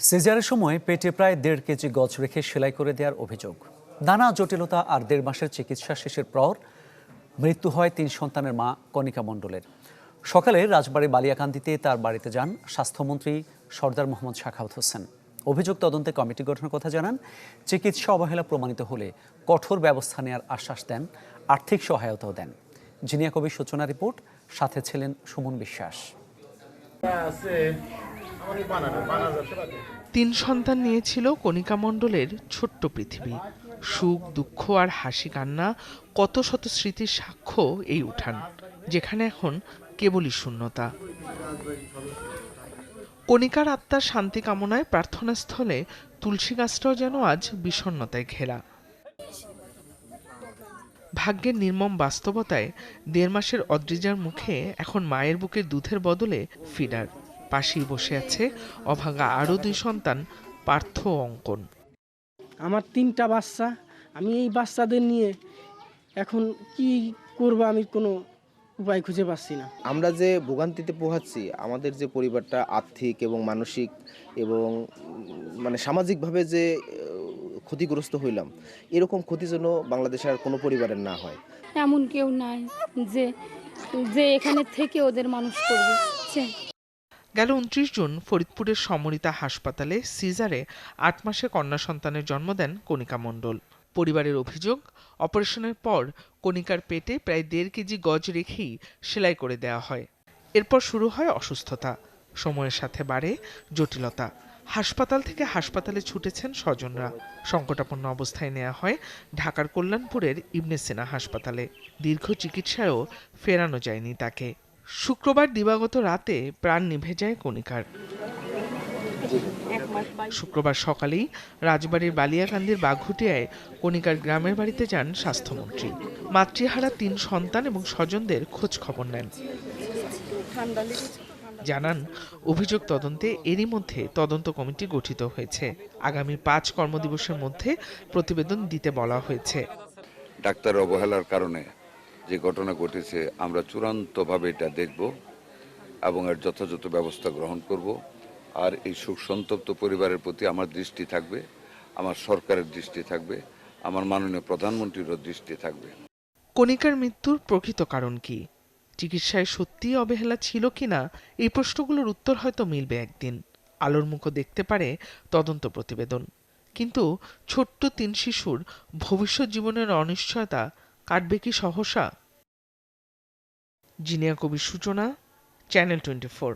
সিজারের সময় পেটে প্রায় 1.5 কেজি গজ রেখে সেলাই করে দেওয়ার অভিযোগ। নানা জটিলতা আর 1.5 মাসের চিকিৎসা শেষের পর মৃত্যু হয় 3 সন্তানের মা কণিকা মণ্ডলের। সকালে রাজবাড়ী বালিয়াকান্দিতে তার বাড়িতে যান স্বাস্থ্যমন্ত্রী সরদার মোহাম্মদ সাখাওয়াত হোসেন। অভিযোগ তদন্তে কমিটি গঠনের কথা জানান। চিকিৎসা অবহেলা প্রমাণিত হলে কঠোর ব্যবস্থা নেওয়ার আশ্বাস দেন, আর্থিক সহায়তাও দেন। জিনিয়া কবির সূচনা রিপোর্ট, সাথে ছিলেন সুমন বিশ্বাস। 3 সন্তান নিয়েছিল কণিকা মণ্ডলের ছোট্ট পৃথিবী। সুখ, দুঃখ আর হাসি কান্না, কত শত স্মৃতির সাক্ষ্য এই উঠান, যেখানে এখন কেবলই শূন্যতা। কণিকার আত্মার শান্তি কামনায় প্রার্থনাস্থলে তুলসী গাছটাও যেন আজ বিষণ্ণতায় ঘেরা। ভাগ্যের নির্মম বাস্তবতায় 1.5 মাসের অদ্রিজার মুখে এখন মায়ের বুকের দুধের বদলে ফিডার। পাশেই বসে আছে অভাগা আরও 2 সন্তান, পার্থ ও অঙ্কন। আমার 3টা বাচ্চা, আমি এই বাচ্চাদের নিয়ে এখন কি করব আমি কোনো উপায় খুঁজে পাচ্ছি না। আমরা যে ভোগান্তিতে পোহাচ্ছি, আমাদের যে পরিবারটা আর্থিক এবং মানসিক এবং সামাজিকভাবে যে ক্ষতিগ্রস্ত হইলাম, এরকম ক্ষতি যেন বাংলাদেশের কোনো পরিবারের না হয়। এমন কেউ নাই যে এখানে থেকে ওদের মানুষ করবে। গেল 29 জুন ফরিদপুরের সমরিতা হাসপাতালে সিজারে 8 মাসে কন্যা সন্তানের জন্ম দেন কণিকা মণ্ডল। পরিবারের অভিযোগ, অপারেশনের পর কণিকার পেটে প্রায় 1.5 কেজি গজ রেখেই সেলাই করে দেওয়া হয়। এরপর শুরু হয় অসুস্থতা, সময়ের সাথে বাড়ে জটিলতা। হাসপাতাল থেকে হাসপাতালে ছুটেছেন স্বজনরা। সংকটাপন্ন অবস্থায় নেওয়া হয় ঢাকার কল্যাণপুরের ইবনে সিনা হাসপাতালে। দীর্ঘ চিকিৎসায়ও ফেরানো যায়নি তাকে। শুক্রবার দিবাগত রাতে প্রাণ নিভে যায় কণিকার। শুক্রবার সকালেই রাজবাড়ীর বালিয়াকান্দির বাঘুটিয়ায় কণিকার গ্রামের বাড়িতে যান স্বাস্থ্যমন্ত্রী। মাতৃহারা 3 সন্তান এবং স্বজনদের খোঁজ খবর নেন। জানান, অভিযোগ তদন্তে এরই মধ্যে তদন্ত কমিটি গঠিত হয়েছে। আগামী 5 কর্মদিবসের মধ্যে প্রতিবেদন দিতে বলা হয়েছে। ডাক্তার অবহেলার কারণে যে ঘটনা ঘটেছে, আমরা চূড়ান্তভাবে এটা দেখব এবং এর যথাযথ ব্যবস্থা গ্রহণ করব। আর এই শোক সন্তপ্ত পরিবারের প্রতি আমার দৃষ্টি থাকবে, আমার সরকারের দৃষ্টি থাকবে, আমার মাননীয় প্রধানমন্ত্রীরও দৃষ্টি থাকবে। কণিকার মৃত্যুর প্রকৃত কারণ কি, চিকিৎসায় সত্যিই অবহেলা ছিল কিনা, এই প্রশ্নগুলোর উত্তর হয়তো মিলবে একদিন। আলোর মুখও দেখতে পারে তদন্ত প্রতিবেদন। কিন্তু ছোট্ট 3 শিশুর ভবিষ্যৎ জীবনের অনিশ্চয়তা কাটবে কি সহসা? জিনিয়া কবির সূচনা, চ্যানেল 24।